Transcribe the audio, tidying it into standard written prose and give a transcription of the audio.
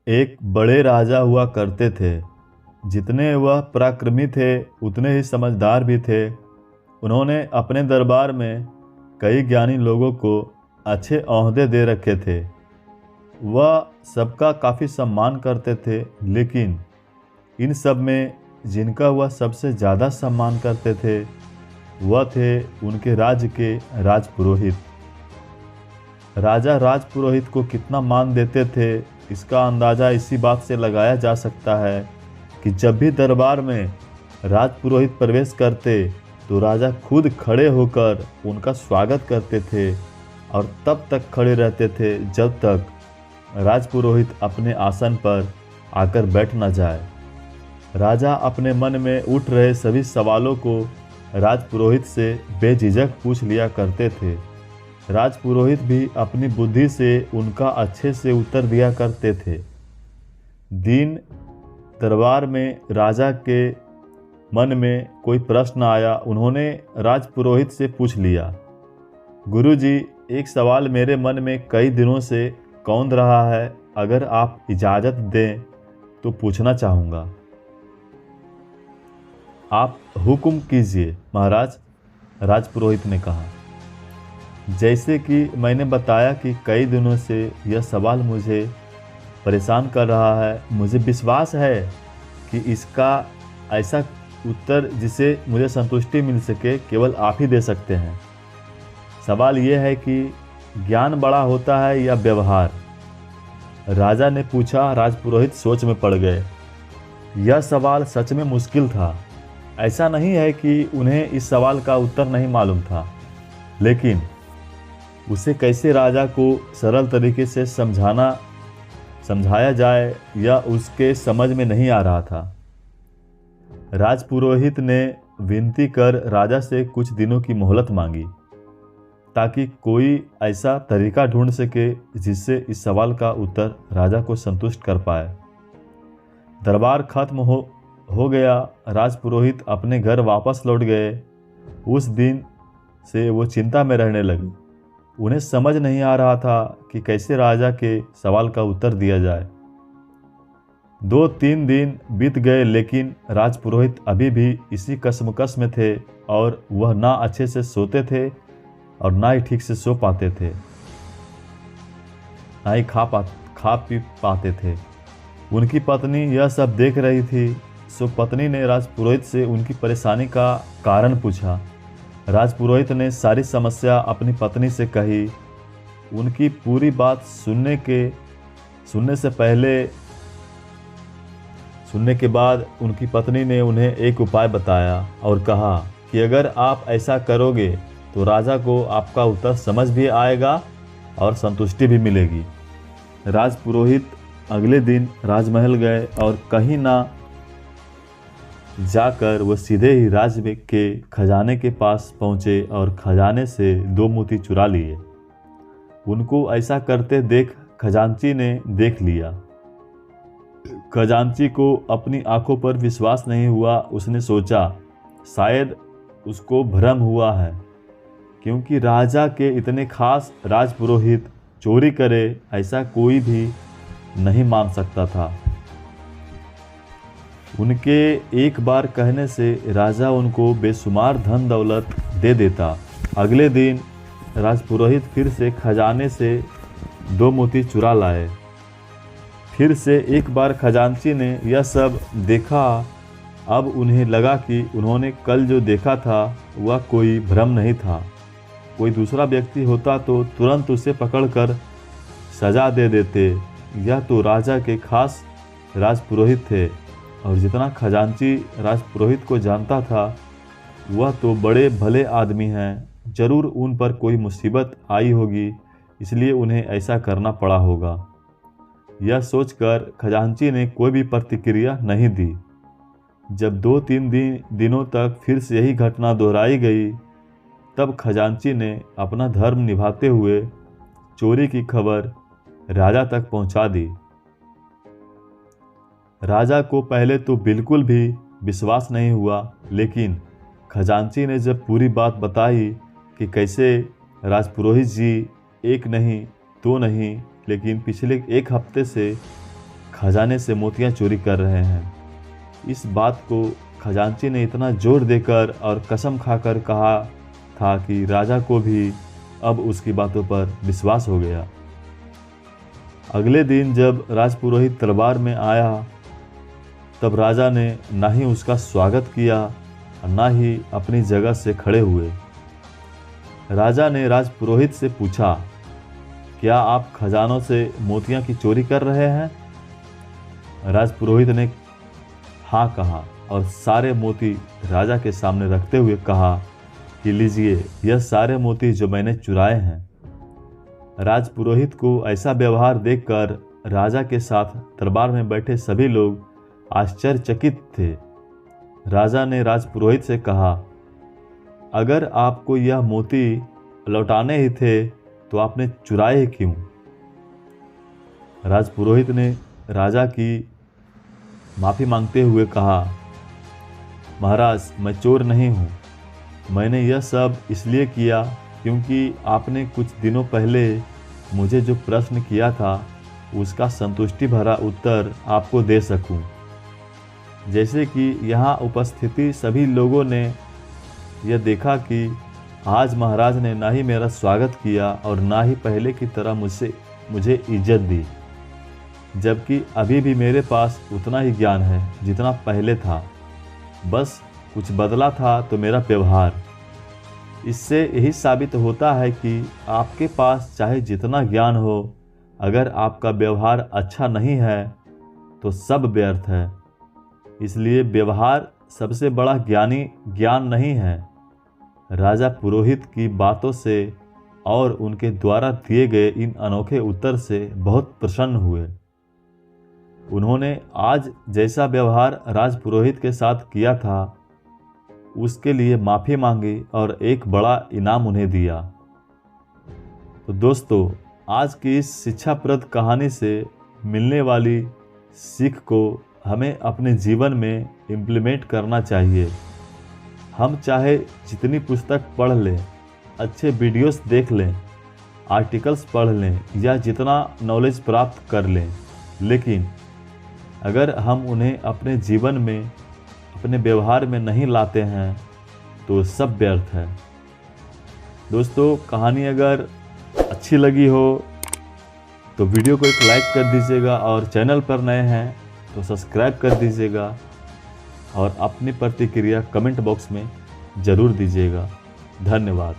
एक बड़े राजा हुआ करते थे। जितने वह पराक्रमी थे उतने ही समझदार भी थे। उन्होंने अपने दरबार में कई ज्ञानी लोगों को अच्छे ओहदे दे रखे थे। वह सबका काफ़ी सम्मान करते थे, लेकिन इन सब में जिनका वह सबसे ज़्यादा सम्मान करते थे वह थे उनके राज्य के राजपुरोहित। राजा राजपुरोहित को कितना मान देते थे, इसका अंदाज़ा इसी बात से लगाया जा सकता है कि जब भी दरबार में राजपुरोहित प्रवेश करते तो राजा खुद खड़े होकर उनका स्वागत करते थे और तब तक खड़े रहते थे जब तक राजपुरोहित अपने आसन पर आकर बैठ न जाए। राजा अपने मन में उठ रहे सभी सवालों को राजपुरोहित से बेझिझक पूछ लिया करते थे। राजपुरोहित भी अपनी बुद्धि से उनका अच्छे से उत्तर दिया करते थे। दिन दरबार में राजा के मन में कोई प्रश्न आया। उन्होंने राजपुरोहित से पूछ लिया, गुरुजी, एक सवाल मेरे मन में कई दिनों से कौंध रहा है। अगर आप इजाज़त दें तो पूछना चाहूँगा। आप हुक्म कीजिए महाराज, राजपुरोहित ने कहा। जैसे कि मैंने बताया कि कई दिनों से यह सवाल मुझे परेशान कर रहा है। मुझे विश्वास है कि इसका ऐसा उत्तर जिसे मुझे संतुष्टि मिल सके केवल आप ही दे सकते हैं। सवाल यह है कि ज्ञान बड़ा होता है या व्यवहार? राजा ने पूछा। राजपुरोहित सोच में पड़ गए। यह सवाल सच में मुश्किल था। ऐसा नहीं है कि उन्हें इस सवाल का उत्तर नहीं मालूम था, लेकिन उसे कैसे राजा को सरल तरीके से समझाया जाए या उसके समझ में नहीं आ रहा था। राजपुरोहित ने विनती कर राजा से कुछ दिनों की मोहलत मांगी ताकि कोई ऐसा तरीका ढूंढ सके जिससे इस सवाल का उत्तर राजा को संतुष्ट कर पाए। दरबार खत्म हो गया। राजपुरोहित अपने घर वापस लौट गए। उस दिन से वो चिंता में रहने लगे। उन्हें समझ नहीं आ रहा था कि कैसे राजा के सवाल का उत्तर दिया जाए। 2-3 दिन बीत गए, लेकिन राजपुरोहित अभी भी इसी कश्मकश में थे और वह ना अच्छे से सोते थे और ना ही ठीक से सो पाते थे, ना ही खा पी पाते थे। उनकी पत्नी यह सब देख रही थी, सो पत्नी ने राजपुरोहित से उनकी परेशानी का कारण पूछा। राजपुरोहित ने सारी समस्या अपनी पत्नी से कही। उनकी पूरी बात सुनने के बाद उनकी पत्नी ने उन्हें एक उपाय बताया और कहा कि अगर आप ऐसा करोगे तो राजा को आपका उत्तर समझ भी आएगा और संतुष्टि भी मिलेगी। राजपुरोहित अगले दिन राजमहल गए और कहीं ना जाकर वो सीधे ही राज्य के खजाने के पास पहुँचे और खजाने से 2 मोती चुरा लिए। उनको ऐसा करते देख खजांची ने देख लिया। खजांची को अपनी आंखों पर विश्वास नहीं हुआ। उसने सोचा शायद उसको भ्रम हुआ है, क्योंकि राजा के इतने खास राजपुरोहित चोरी करे ऐसा कोई भी नहीं मान सकता था। उनके एक बार कहने से राजा उनको बेशुमार धन दौलत दे देता। अगले दिन राजपुरोहित फिर से खजाने से 2 मोती चुरा लाए। फिर से एक बार खजांची ने यह सब देखा। अब उन्हें लगा कि उन्होंने कल जो देखा था वह कोई भ्रम नहीं था। कोई दूसरा व्यक्ति होता तो तुरंत उसे पकड़कर सजा दे देते। यह तो राजा के खास राजपुरोहित थे और जितना खजांची राजपुरोहित को जानता था वह तो बड़े भले आदमी हैं। जरूर उन पर कोई मुसीबत आई होगी, इसलिए उन्हें ऐसा करना पड़ा होगा। यह सोचकर खजांची ने कोई भी प्रतिक्रिया नहीं दी। जब 2-3 दिनों तक फिर से यही घटना दोहराई गई, तब खजांची ने अपना धर्म निभाते हुए चोरी की खबर राजा तक पहुंचा दी। राजा को पहले तो बिल्कुल भी विश्वास नहीं हुआ, लेकिन खजांची ने जब पूरी बात बताई कि कैसे राजपुरोहित जी एक नहीं, दो नहीं, लेकिन पिछले 1 हफ्ते से खजाने से मोतियां चोरी कर रहे हैं। इस बात को खजांची ने इतना जोर देकर और कसम खाकर कहा था कि राजा को भी अब उसकी बातों पर विश्वास हो गया। अगले दिन जब राजपुरोहित दरबार में आया तब राजा ने ना ही उसका स्वागत किया और ना ही अपनी जगह से खड़े हुए। राजा ने राजपुरोहित से पूछा, क्या आप खजानों से मोतियां की चोरी कर रहे हैं? राजपुरोहित ने हाँ कहा और सारे मोती राजा के सामने रखते हुए कहा कि लीजिए, यह सारे मोती जो मैंने चुराए हैं। राजपुरोहित को ऐसा व्यवहार देखकर राजा के साथ दरबार में बैठे सभी लोग आश्चर्यचकित थे। राजा ने राजपुरोहित से कहा, अगर आपको यह मोती लौटाने ही थे तो आपने चुराए ही क्यों? राजपुरोहित ने राजा की माफ़ी मांगते हुए कहा, महाराज, मैं चोर नहीं हूँ। मैंने यह सब इसलिए किया क्योंकि आपने कुछ दिनों पहले मुझे जो प्रश्न किया था उसका संतुष्टि भरा उत्तर आपको दे सकूं। जैसे कि यहाँ उपस्थिति सभी लोगों ने यह देखा कि आज महाराज ने ना ही मेरा स्वागत किया और ना ही पहले की तरह मुझे इज्जत दी, जबकि अभी भी मेरे पास उतना ही ज्ञान है जितना पहले था। बस कुछ बदला था तो मेरा व्यवहार। इससे यही साबित होता है कि आपके पास चाहे जितना ज्ञान हो, अगर आपका व्यवहार अच्छा नहीं है तो सब व्यर्थ है। इसलिए व्यवहार सबसे बड़ा ज्ञानी ज्ञान नहीं है। राजा पुरोहित की बातों से और उनके द्वारा दिए गए इन अनोखे उत्तर से बहुत प्रसन्न हुए। उन्होंने आज जैसा व्यवहार राजपुरोहित के साथ किया था उसके लिए माफ़ी मांगी और एक बड़ा इनाम उन्हें दिया। तो दोस्तों, आज की इस शिक्षाप्रद कहानी से मिलने वाली सीख को हमें अपने जीवन में इम्प्लीमेंट करना चाहिए। हम चाहे जितनी पुस्तक पढ़ लें, अच्छे वीडियोस देख लें, आर्टिकल्स पढ़ लें या जितना नॉलेज प्राप्त कर लें, लेकिन अगर हम उन्हें अपने जीवन में, अपने व्यवहार में नहीं लाते हैं तो सब व्यर्थ है। दोस्तों, कहानी अगर अच्छी लगी हो तो वीडियो को एक लाइक कर दीजिएगा और चैनल पर नए हैं तो सब्सक्राइब कर दीजिएगा और अपनी प्रतिक्रिया कमेंट बॉक्स में ज़रूर दीजिएगा। धन्यवाद।